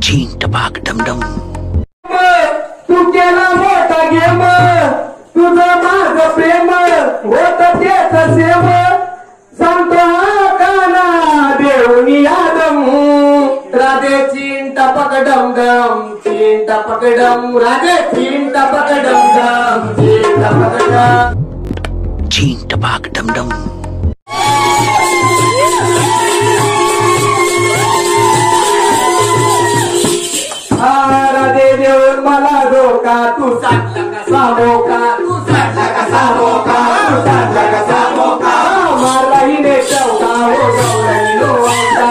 झीन टपाक डमडम. तू केला मोठा गेम, तुझं माझं प्रेम होत तेच सेव, सांगतो काना देऊनी आदम. राधे चीन टपक डमडम, चीन टपक डम, राधे चीन टपक डमडम, चीन टपक डम. झीन टपाक डमडम. राधे देऊन मला धोका, तू सांगला कसा मोका, तू सांगला कसा मोका, तू सांगला कसा मोका. मला हिने चौका हो गौरणी लोका.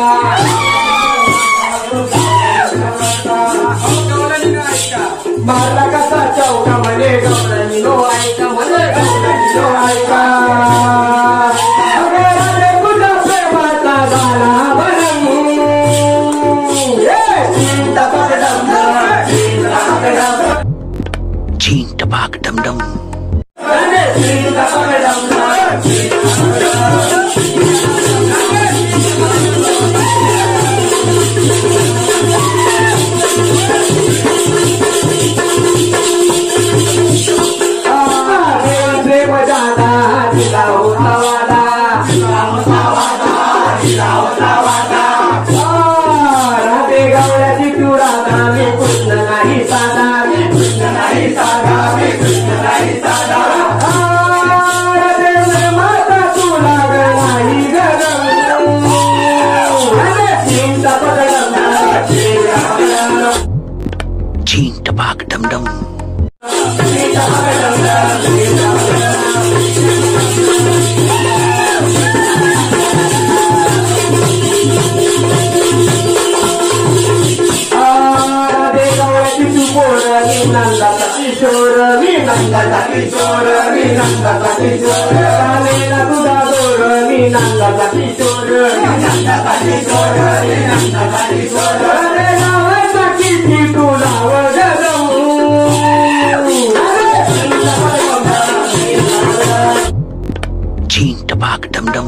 मला कसा चौका म्हणे गौरणी लो ऐका, म्हणे गौरणी लो ऐका. तुझ्या प्रेमाचा झाला भरम. झीन टपाक डमडम. प्रेम जादा दिला होता वादा, राधे गवळ्याची तू राधा, मी कृष्ण नाही साधा, मी कृष्ण नाही साधा, मी कृष्ण नाही साधा. राधे माता तू लाग नाही गरम. चिंता पकडम, झीन टपाक डमडम. नंदाचा किशोर, मी नंदाचा किशोर, मी नंदाचा किशोर. कालेला तुझा जोर, मी नंदाचा किशोर, मी नंदाचा किशोर, मी नंदाचा किशोर. अरे नावाचा किती तू नाव गरम. झीन टपाक डमडम.